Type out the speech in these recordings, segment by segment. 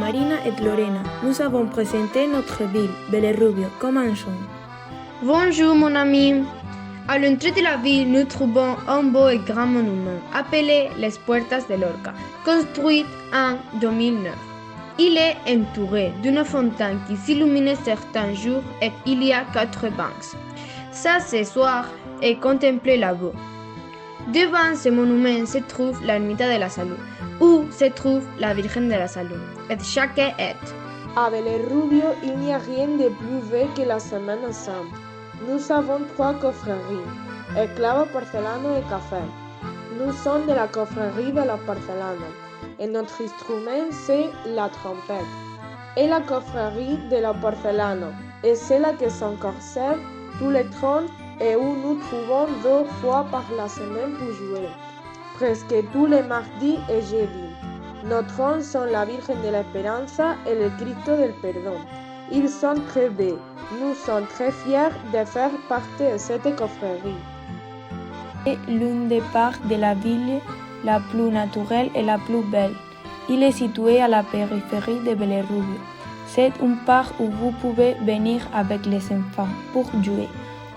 Marina et Lorena. Nous avons présenté notre ville, Bellerrubio. Commençons. Bonjour mon ami. À l'entrée de la ville, nous trouvons un beau et grand monument appelé les Puertas de Lorca, construit en 2009. Il est entouré d'une fontaine qui s'illumine certains jours et il y a 4 bancs. S'asseoir et contempler la vue. Devant ce monument se trouve l'ermita de la Salud, où se trouve la Virgen de la Salud, et chaque est. À Bellerrubio, il n'y a rien de plus vrai que la Semaine Sainte. Nous avons 3 confréries, Esclavo, Porcelano et Café. Nous sommes de la confrérie de la Porcelano, et notre instrument c'est la trompette. Et la confrérie de la Porcelano est celle qui s'en conserve tous les 30 et où nous trouvons 2 fois par la semaine pour jouer, presque tous les mardis et jeudis. Nos trônes sont la Virgen de l'Espéranza et le Cristo del Perdón. Ils sont très beaux. Nous sommes très fiers de faire partie de cette confrérie. C'est l'une des parcs de la ville la plus naturelle et la plus belle. Il est situé à la périphérie de Bellerrubio. C'est un parc où vous pouvez venir avec les enfants pour jouer,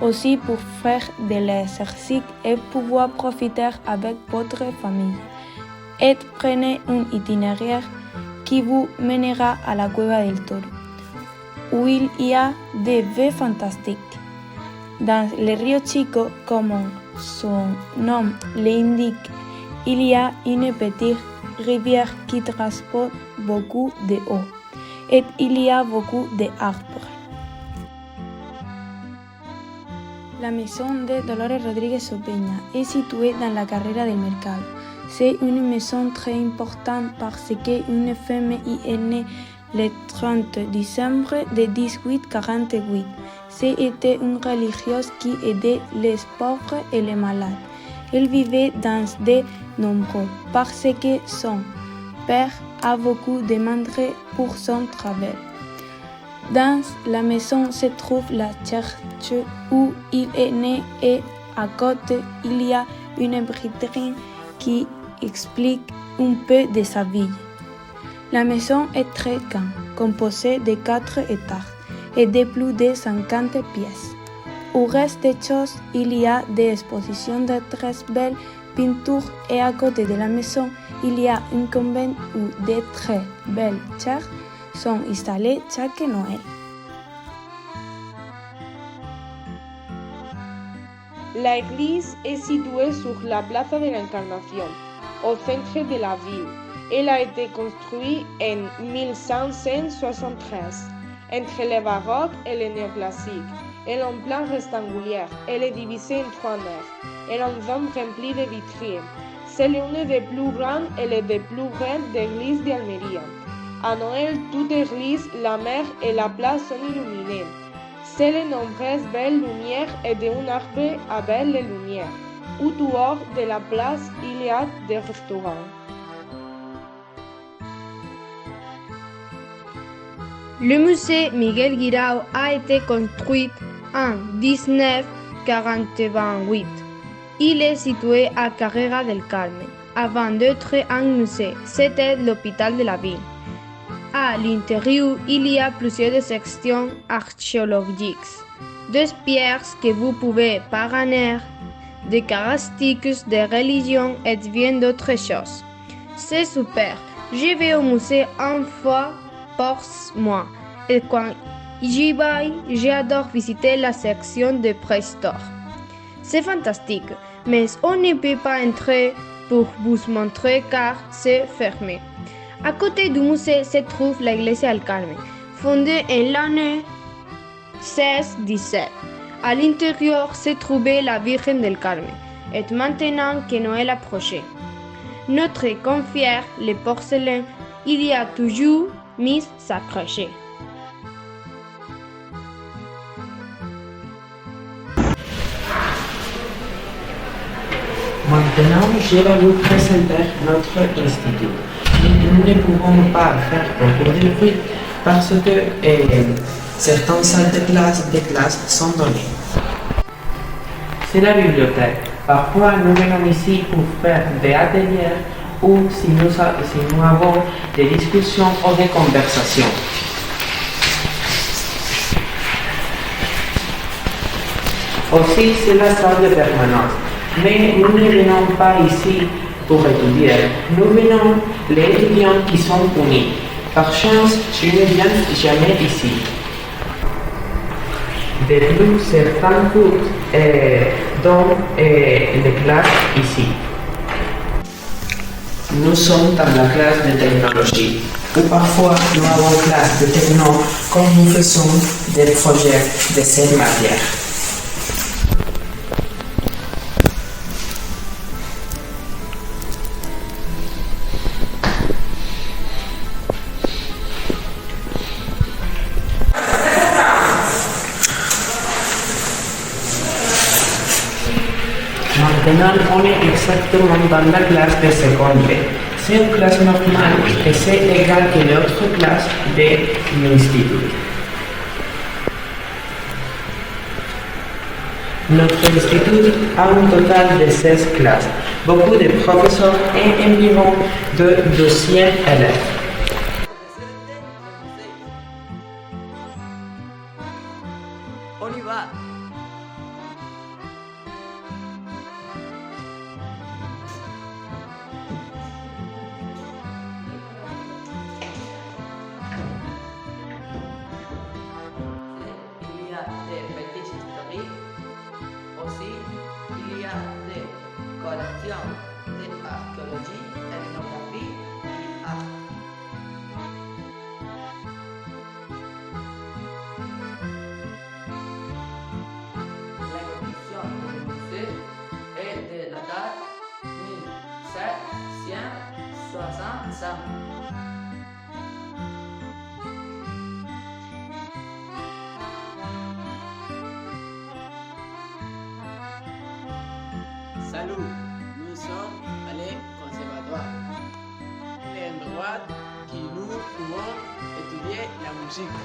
aussi pour faire de l'exercice et pouvoir profiter avec votre famille. Et prenez un itinéraire qui vous mènera à la Cueva del Toro, où il y a des vues fantastiques. Dans le Rio Chico, comme son nom l'indique, il y a une petite rivière qui transporte beaucoup d'eau et il y a beaucoup d'arbres. La maison de Dolores Rodríguez Opeña est située dans la carrera del Mercado. C'est une maison très importante parce qu'une femme y est née le 30 décembre de 1848. C'était une religieuse qui aidait les pauvres et les malades. Elle vivait dans de nombreux parce que son père a beaucoup demandé pour son travail. Dans la maison se trouve la church où il est né et à côté il y a une vitrine qui explique un peu de sa vie. La maison est très grande, composée de 4 étages et de plus de 50 pièces. Au reste des choses, il y a des expositions de très belles peintures et à côté de la maison, il y a un convent où de très belles chaises sont installées chaque Noël. L'église est située sur la place de l'Incarnation, au centre de la ville. Elle a été construite en 1573, entre le baroque et le néoclassique. Elle est en plan rectangulaire. Elle est divisée en 3 nefs. Elle est en dôme rempli de vitrines. C'est l'une des plus grandes et les des plus grandes églises d'Almeria. À Noël, toute l'église, la mer et la place sont illuminées. C'est les nombreuses belles lumières et d'un arbre avec les lumières. Autour de la place, il y a des restaurants. Le musée Miguel Guirao a été construit en 1948. Il est situé à Carrera del Carmen. Avant d'être un musée, c'était l'hôpital de la ville. À l'intérieur, il y a plusieurs sections archéologiques, des pierres que vous pouvez parrainer, des caractéristiques de religion et bien d'autres choses. C'est super. Je vais au musée une fois par mois et quand j'y vais, j'adore visiter la section de préhistoire. C'est fantastique, mais on ne peut pas entrer pour vous montrer car c'est fermé. À côté du musée se trouve l'église del Carmen, fondée en l'année 1617. À l'intérieur se trouvait la Virgen del Carmen, et maintenant que Noël approchait, notre confière, le porcelain, il y a toujours mis s'accrocher. Maintenant, je vais vous présenter notre institut. Nous ne pouvons pas faire beaucoup de bruit parce que certaines salles de classe sont données. C'est la bibliothèque. Parfois, nous venons ici pour faire des ateliers ou si nous avons des discussions ou des conversations. Aussi, c'est la salle de permanence. Mais nous ne venons pas ici pour étudier. Nous venons les étudiants qui sont unis. Par chance, je ne viens jamais ici. De plus, certains cours dans les classes ici. Nous sommes dans la classe de technologie, où parfois nous avons classe de techno quand nous faisons des projets de cette matière. Maintenant, on est exactement dans la classe de seconde. C'est une classe normale et c'est égal que l'autre classe de l'institut. Notre institut a un total de 16 classes, beaucoup de professeurs et environ de 200 élèves. On y va. Il y a des petites historiques. Aussi, il y a des collections d'archéologie, ethnographie et art. L'exposition du musée est de la date 1765. Salut, nous sommes allés au conservatoire, l'endroit qui nous pouvons étudier la musique.